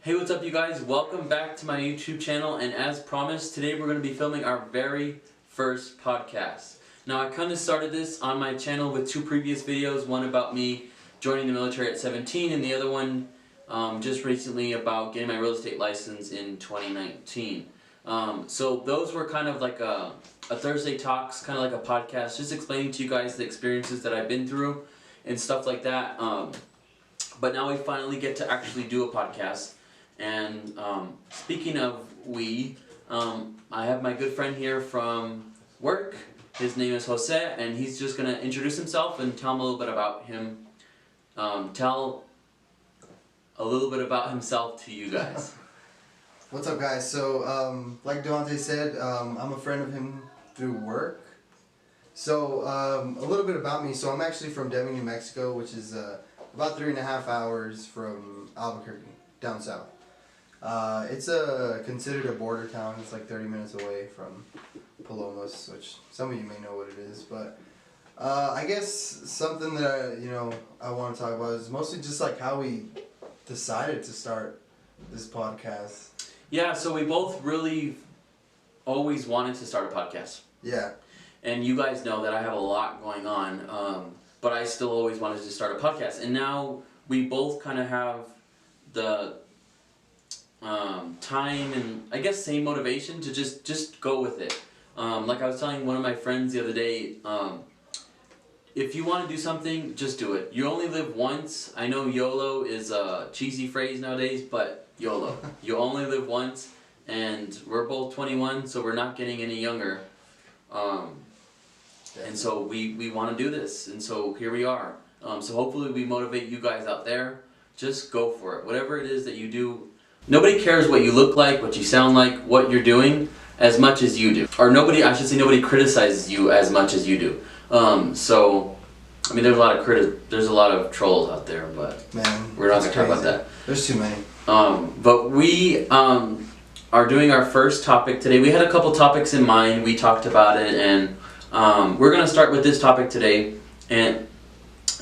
Hey, what's up you guys? Welcome back to my YouTube channel, and as promised, today we're going to be filming our very first podcast. Now, I kind of started this on my channel with two previous videos, one about me joining the military at 17 and the other one just recently about getting my real estate license in 2019. So those were kind of like a Thursday Talks, kind of like a podcast, just explaining to you guys the experiences that I've been through and stuff like that. But now we finally get to actually do a podcast. And speaking of I have my good friend here from work. His name is Jose, and he's just going to introduce himself and tell him a little bit about him. Tell a little bit about himself to you guys. What's up, guys? So, like DeVonté said, I'm a friend of him through work. So, a little bit about me. So, I'm actually from Denver, New Mexico, which is about 3.5 hours from Albuquerque, down south. It's considered a border town. It's like 30 minutes away from Palomas, which some of you may know what it is. But I guess something that I want to talk about is mostly just like how we decided to start this podcast. Yeah, so we both really always wanted to start a podcast. Yeah. And you guys know that I have a lot going on, but I still always wanted to start a podcast. And now we both kind of have the time and I guess same motivation to just go with it. Like I was telling one of my friends the other day, if you want to do something, just do it. You only live once. I know YOLO is a cheesy phrase nowadays, but YOLO. You only live once, and we're both 21, so we're not getting any younger. And so we want to do this, and so here we are. So hopefully we motivate you guys out there. Just go for it. Whatever it is that you do. Nobody cares what you look like, what you sound like, what you're doing, as much as you do. Or nobody criticizes you as much as you do. So, I mean, there's a lot of trolls out there, but man, we're not going to talk about that. There's too many. But we are doing our first topic today. We had a couple topics in mind. We talked about it, and we're going to start with this topic today. And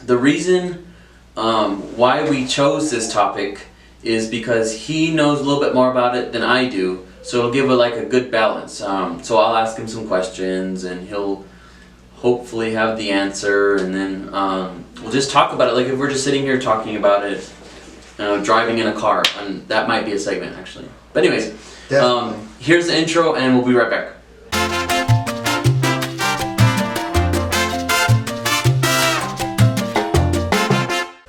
the reason why we chose this topic is because he knows a little bit more about it than I do, so it'll give a good balance. So I'll ask him some questions, and he'll hopefully have the answer, and then we'll just talk about it. Like if we're just sitting here talking about it, driving in a car, and that might be a segment actually. But anyways, here's the intro, and we'll be right back.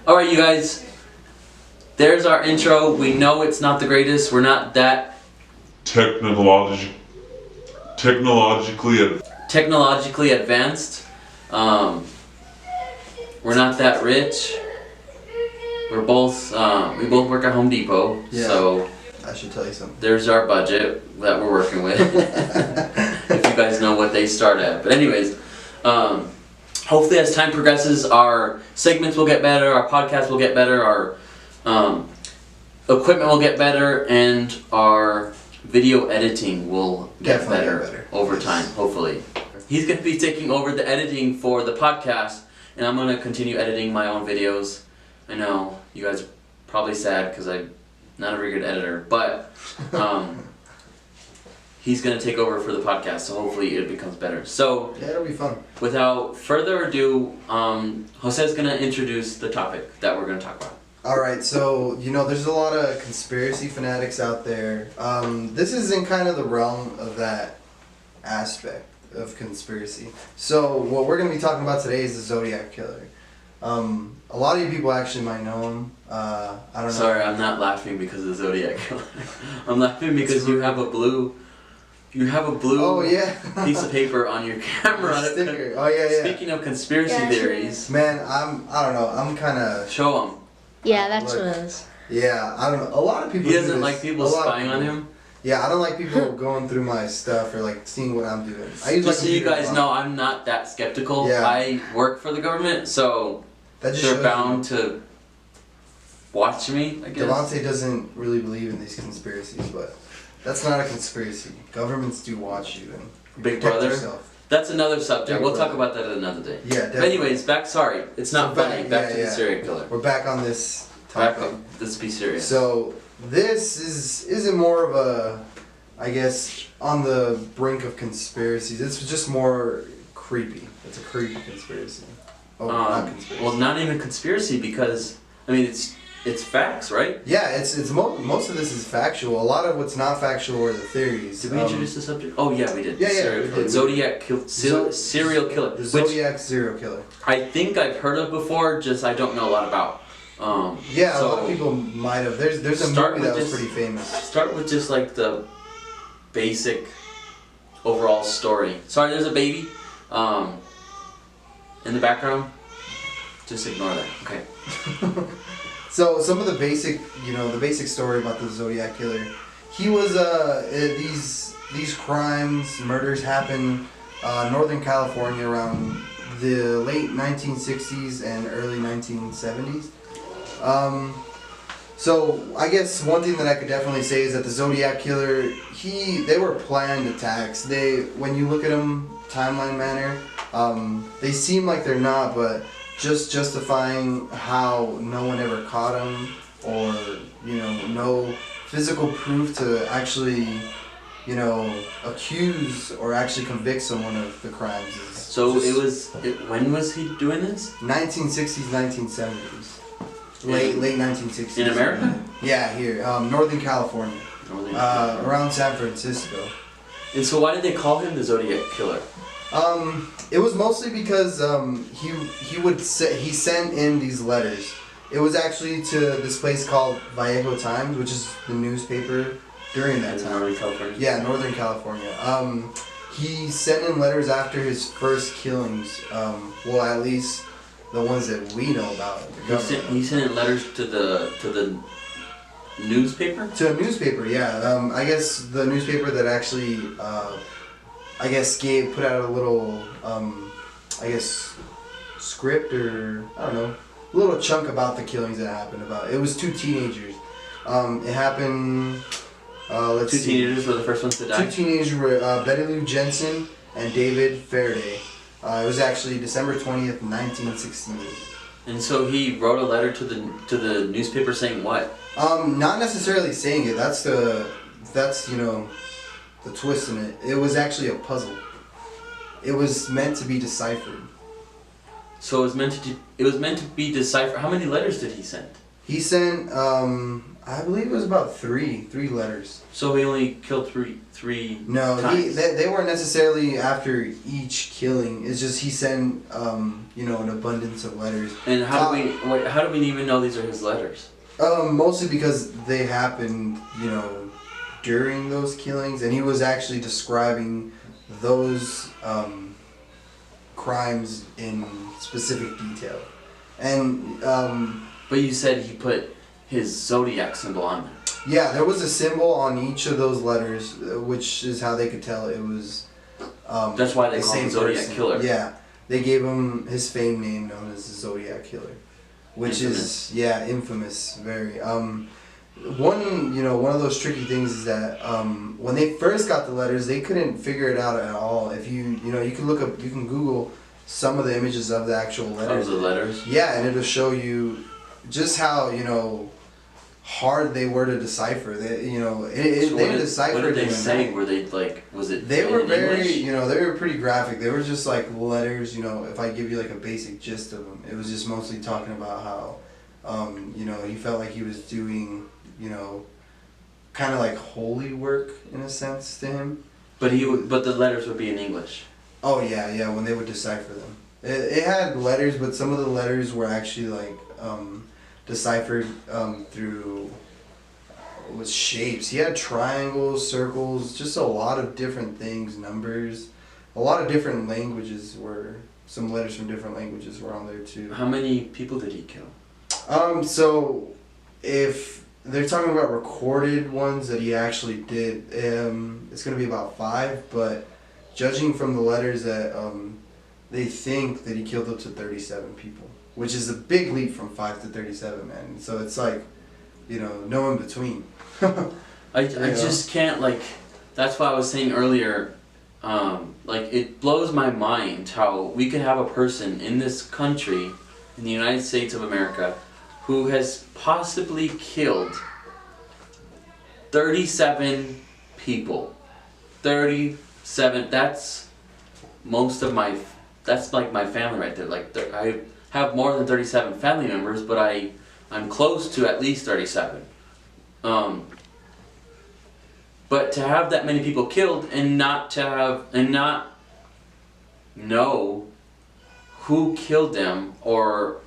Alright, you guys. There's our intro. We know it's not the greatest. We're not that technologically advanced. We're not that rich. We're both we both work at Home Depot. Yeah. So I should tell you something. There's our budget that we're working with. If you guys know what they start at. But anyways, hopefully as time progresses, our segments will get better, our podcast will get better, our equipment will get better, and our video editing will get better over time, hopefully. He's going to be taking over the editing for the podcast, and I'm going to continue editing my own videos. I know, you guys are probably sad because I'm not a very good editor, but he's going to take over for the podcast, so hopefully it becomes better. So, yeah, it'll be fun. Without further ado, Jose's going to introduce the topic that we're going to talk about. Alright, so, there's a lot of conspiracy fanatics out there. This is in kind of the realm of that aspect of conspiracy. So, what we're going to be talking about today is the Zodiac Killer. A lot of you people actually might know him. I don't know. Sorry, I'm not laughing because of the Zodiac Killer. I'm laughing because you have a blue oh, yeah. piece of paper on your camera. Sticker. Oh, yeah. Speaking of conspiracy theories. Man, I don't know. I'm kind of... Show them. Yeah, that's what it is. Yeah, I don't know. A lot of people. He doesn't like people spying on him. Yeah, I don't like people going through my stuff or seeing what I'm doing. Just so you guys know, I'm not that skeptical. Yeah. I work for the government, so they're bound to watch me, I guess. DeVonté doesn't really believe in these conspiracies, but that's not a conspiracy. Governments do watch you and Big protect Brother. yourself. That's another subject. We'll talk about that another day. Yeah, definitely. But anyways, sorry. It's not funny. Back to the serial killer. We're back on this topic. Back up. Let's be serious. So this isn't more of a, I guess, on the brink of conspiracies. It's just more creepy. It's a creepy conspiracy. Oh, not conspiracy. Well, not even conspiracy because I mean it's facts, right? Yeah, it's most of this is factual. A lot of what's not factual are the theories. Did we introduce the subject? Oh yeah, we did. Yeah, serial we killer. did. Zodiac serial killer. The Zodiac serial killer. I think I've heard of before, just I don't know a lot about. Yeah, so a lot of people might have. There's a movie that was pretty famous. Start with just like the basic overall story. Sorry, there's a baby in the background. Just ignore that. Okay. So some of the basic, the basic story about the Zodiac Killer. He was these crimes, murders happen Northern California around the late 1960s and early 1970s. So I guess one thing that I could definitely say is that the Zodiac Killer, they were planned attacks. When you look at them timeline manner, they seem like they're not, but just justifying how no one ever caught him, or no physical proof to actually accuse or actually convict someone of the crimes. So when was he doing this? 1960s, 1970s. Late 1960s. In America? Yeah, here, Northern California. Around San Francisco. And so why did they call him the Zodiac Killer? It was mostly because he sent in these letters. It was actually to this place called Vallejo Times, which is the newspaper during that time. Northern California. Yeah, Northern California. He sent in letters after his first killings. Well, at least the ones that we know about. He sent in letters to the newspaper? To a newspaper, yeah. I guess the newspaper that actually, put out a little, script, or I don't know, a little chunk about the killings that happened. It was two teenagers. It happened. Two teenagers were the first ones to die. Two teenagers were Betty Lou Jensen and David Faraday. It was actually December 20th, 1968. And so he wrote a letter to the newspaper saying what? Not necessarily saying it. That's the twist in it. It was actually a puzzle. It was meant to be deciphered. So it was meant to be deciphered. How many letters did he send? He sent I believe it was about three letters. So he only killed three No, times. they weren't necessarily after each killing. It's just he sent an abundance of letters. And how do we even know these are his letters? Mostly because they happened, during those killings, and he was actually describing those crimes in specific detail. And but you said he put his zodiac symbol on there. Yeah, there was a symbol on each of those letters, which is how they could tell it was. That's why they call him Zodiac Killer. Yeah, they gave him his fame name, known as the Zodiac Killer, which is infamous. Very. One of those tricky things is that when they first got the letters, they couldn't figure it out at all. If you can Google some of the images of the actual letters. Of the letters. Yeah, and it'll show you just how hard they were to decipher. They deciphered. What did they say? Were they like? Was it? They were very, English? They were pretty graphic. They were just like letters. If I give you like a basic gist of them, it was just mostly talking about how, he felt like he was doing, kind of like holy work in a sense to him. But the letters would be in English. Oh yeah, when they would decipher them, it had letters, but some of the letters were actually like deciphered through with shapes. He had triangles, circles, just a lot of different things, numbers, a lot of different languages. Some letters from different languages were on there too. How many people did he kill? So if they're talking about recorded ones that he actually did, it's gonna be about 5. But judging from the letters that they think that he killed up to 37 people, which is a big leap from 5 to 37, man. So it's like, no in between. I just can't, that's why I was saying earlier, it blows my mind how we could have a person in this country, in the United States of America, who has possibly killed 37 people. 37. That's most of my. That's like my family right there. Like I have more than 37 family members, but I'm close to at least 37. But to have that many people killed and not know who killed them, or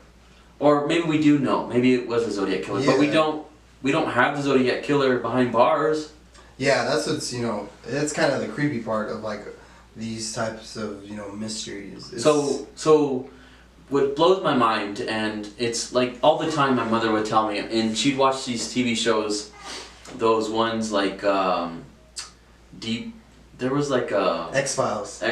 maybe we do know, maybe it was a Zodiac Killer, but we don't have the Zodiac Killer behind bars. Yeah, that's what's, it's kind of the creepy part of like these types of, mysteries. So what blows my mind, and it's like all the time my mother would tell me, and she'd watch these TV shows, those ones like there was like X-Files.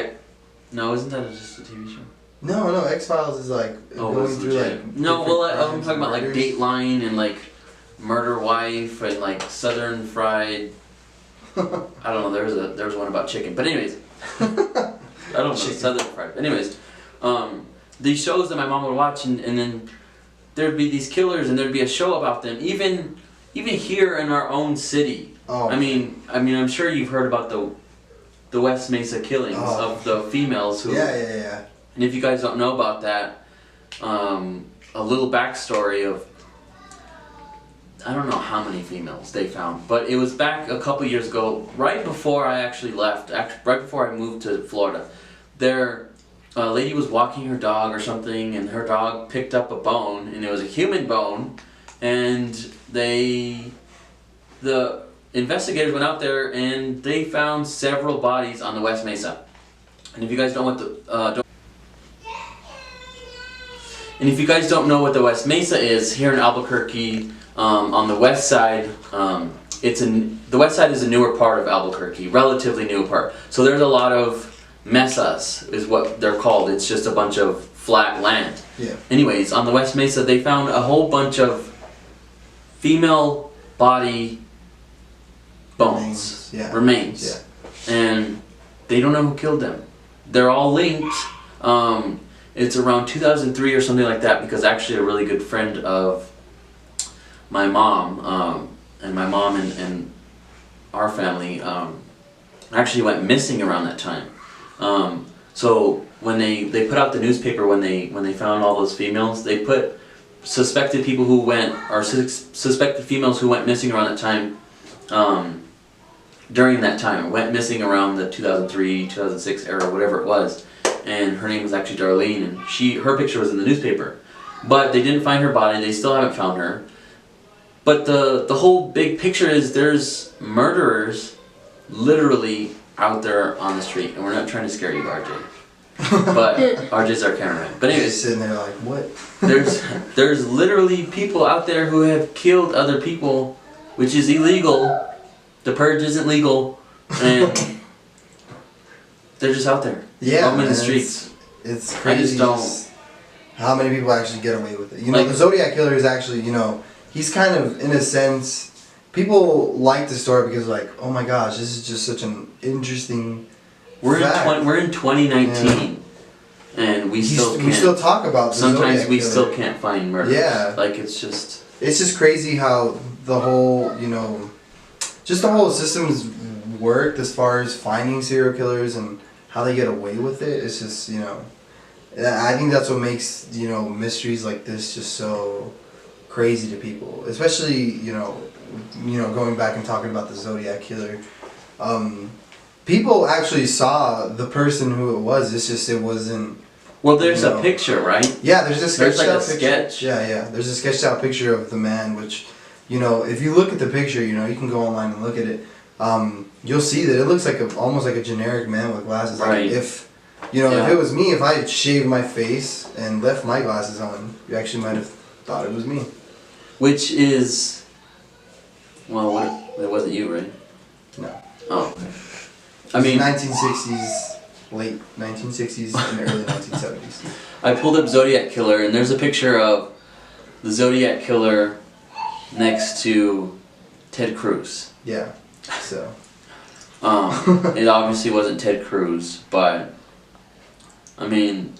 No, isn't that just a TV show? No, X-Files is like going through like... No, well, I'm talking about like Dateline and like Murder Wife and like Southern Fried... I don't know, there was one about chicken. But anyways, I don't know, Southern Fried. But anyways, these shows that my mom would watch, and then there'd be these killers and there'd be a show about them. Even here in our own city. Oh. I mean, I'm sure you've heard about the West Mesa killings of the females who... Yeah. And if you guys don't know about that, a little backstory of, I don't know how many females they found, but it was back a couple years ago, right before I actually left, right before I moved to Florida. A lady was walking her dog or something, and her dog picked up a bone, and it was a human bone, and the investigators went out there and they found several bodies on the West Mesa. And if you guys don't know what the West Mesa is, here in Albuquerque, on the west side, the west side is a newer part of Albuquerque, relatively newer part. So there's a lot of mesas, is what they're called. It's just a bunch of flat land. Yeah. Anyways, on the West Mesa, they found a whole bunch of female body bones, remains, and they don't know who killed them. They're all linked. It's around 2003 or something like that, because actually a really good friend of my mom, and our family actually went missing around that time. So when they put out the newspaper when they found all those females, they put suspected people who went, or suspected females who went missing around that time, during that time, went missing around the 2003, 2006 era, whatever it was. And her name was actually Darlene, and her picture was in the newspaper. But they didn't find her body, they still haven't found her. But the whole big picture is there's murderers literally out there on the street. And we're not trying to scare you, RJ. But RJ's our cameraman. But anyways, just sitting there like, what? there's literally people out there who have killed other people, which is illegal. The purge isn't legal, and they're just out there. Yeah, roaming the streets. It's crazy. I just don't. How many people actually get away with it? Like, the Zodiac Killer is actually, he's kind of, in a sense, people like the story because like, oh my gosh, this is just such an interesting. We're in 2019, and we still talk about. Sometimes we Killer. still can't find murder. Yeah, like it's just crazy how the whole just the whole systems worked as far as finding serial killers and how they get away with it. It's just I think that's what makes mysteries like this just so crazy to people, especially going back and talking about the Zodiac Killer. People actually saw the person who it was. It's just it wasn't. Well, there's a picture, right? Yeah, there's a sketched out picture. Sketch. Yeah. There's a sketched out picture of the man, which if you look at the picture, you can go online and look at it. You'll see that it looks like almost like a generic man with glasses. Right. Like if it was me, if I had shaved my face and left my glasses on, you actually might have thought it was me. Which is, well, it wasn't you, right? No. Oh. I mean, 1960s, late 1960s, and early 1970s. I pulled up Zodiac Killer, and there's a picture of the Zodiac Killer next to Ted Cruz. Yeah. So. It obviously wasn't Ted Cruz, but I mean,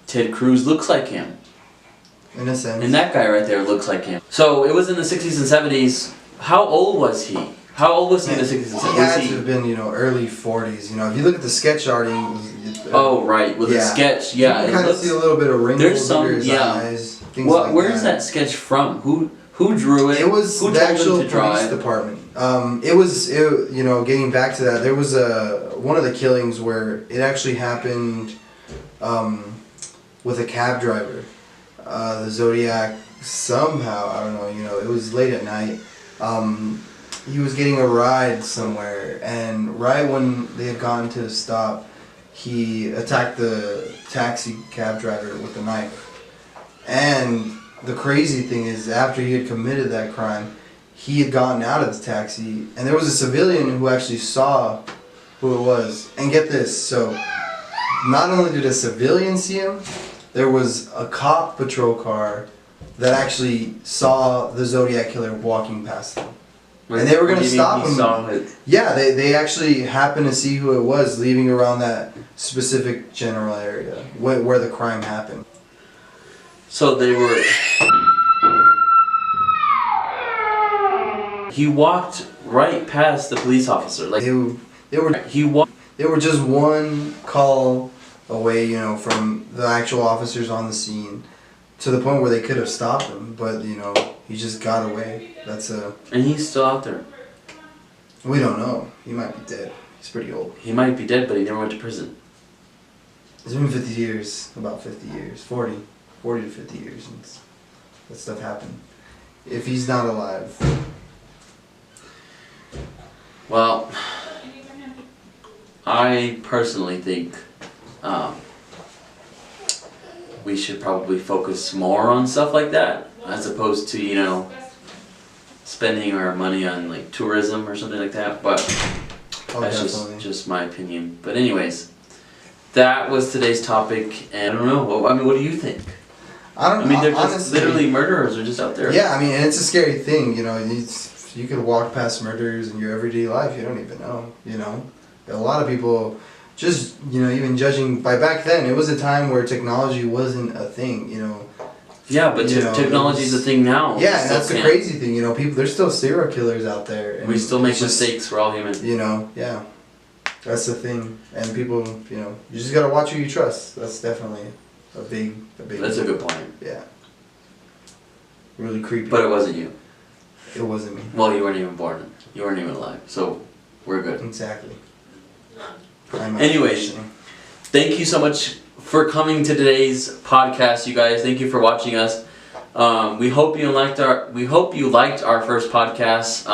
Ted Cruz looks like him. In a sense. And that guy right there looks like him. So it was in the 60s and 70s. How old was he? How old was he in the 60s and 70s? He had to have been, early 40s. If you look at the sketch art, oh, right. With the sketch, yeah. You can kind of see a little bit of wrinkles under his eyes. Things like where's that sketch from? Who drew it? It was the actual police department. Getting back to that, there was one of the killings where it actually happened with a cab driver. The Zodiac, somehow, I don't know, it was late at night. He was getting a ride somewhere, and right when they had gone to stop, he attacked the taxi cab driver with a knife. And the crazy thing is, after he had committed that crime, he had gotten out of the taxi, and there was a civilian who actually saw who it was. And get this, so not only did a civilian see him, there was a cop patrol car that actually saw the Zodiac Killer walking past them. And they were going to stop him. Yeah, they actually happened to see who it was leaving around that specific general area where the crime happened. So they were... He walked right past the police officer. Like they were just one call away, from the actual officers on the scene, to the point where they could have stopped him, but he just got away. And he's still out there. We don't know. He might be dead. He's pretty old. He might be dead, but he never went to prison. It's been 50 years, about 50 years, 40 to 50 years since that stuff happened. If he's not alive. Well, I personally think we should probably focus more on stuff like that, as opposed to, spending our money on like tourism or something like that. But that's just my opinion. But anyways, that was today's topic, and I don't know. What do you think? I don't know. They're just literally murderers are just out there. Yeah, and it's a scary thing. You could walk past murders in your everyday life. You don't even know. A lot of people just, even judging by back then, it was a time where technology wasn't a thing. Yeah, but technology is a thing now. Yeah, and that's the crazy thing. People, there's still serial killers out there. And we still make mistakes. We're all human. Yeah, that's the thing. And people, you just gotta watch who you trust. That's definitely a big. That's a good point. Yeah. Really creepy. But it wasn't you. It wasn't me. Well, you weren't even born. You weren't even alive. So we're good. Exactly. Anyways, thank you so much for coming to today's podcast, you guys. Thank you for watching us. We hope you liked our first podcast.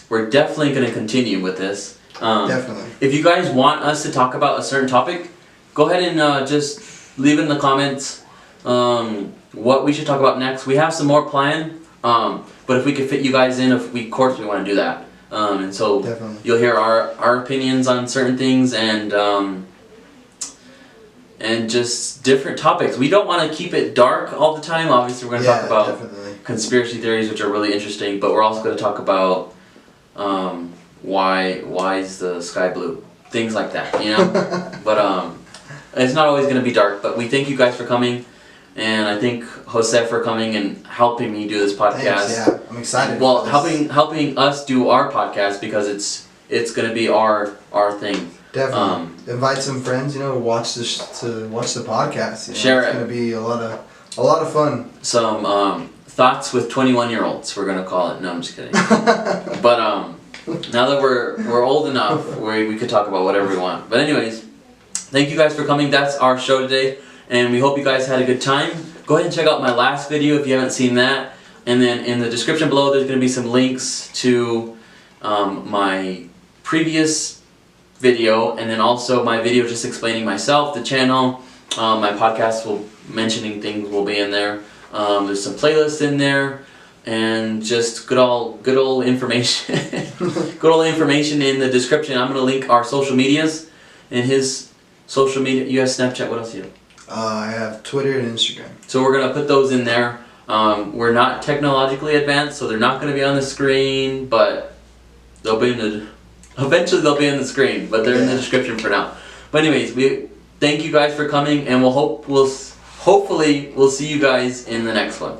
We're definitely going to continue with this. Definitely. If you guys want us to talk about a certain topic, go ahead and just leave it in the comments what we should talk about next. We have some more planned, but if we could fit you guys in, of course we want to do that. And so definitely. You'll hear our opinions on certain things and just different topics. We don't want to keep it dark all the time. Obviously, we're going to talk about conspiracy theories, which are really interesting, but we're also going to talk about why is the sky blue? Things like that, But it's not always going to be dark, but we thank you guys for coming, and I thank Jose for coming and helping me do this podcast. Thanks, yeah. I'm excited. Well, helping us do our podcast, because it's going to be our thing. Definitely. Invite some friends, to watch the podcast. Share it. It's going to be a lot of fun. Some thoughts with 21-year-olds, we're going to call it. No, I'm just kidding. But now that we're old enough, we could talk about whatever we want. But anyways, thank you guys for coming. That's our show today, and we hope you guys had a good time. Go ahead and check out my last video if you haven't seen that. And then in the description below, there's going to be some links to my previous video, and then also my video just explaining myself, the channel, my podcast mentioning things will be in there. There's some playlists in there, and just good old information. Good old information in the description. I'm gonna link our social medias, and his social media. You have Snapchat. What else do you have? I have Twitter and Instagram. So we're gonna put those in there. We're not technologically advanced, so they're not gonna be on the screen, but they'll be in the. Eventually they'll be on the screen, but they're in the description for now. But anyways, we thank you guys for coming, and we'll hopefully we'll see you guys in the next one.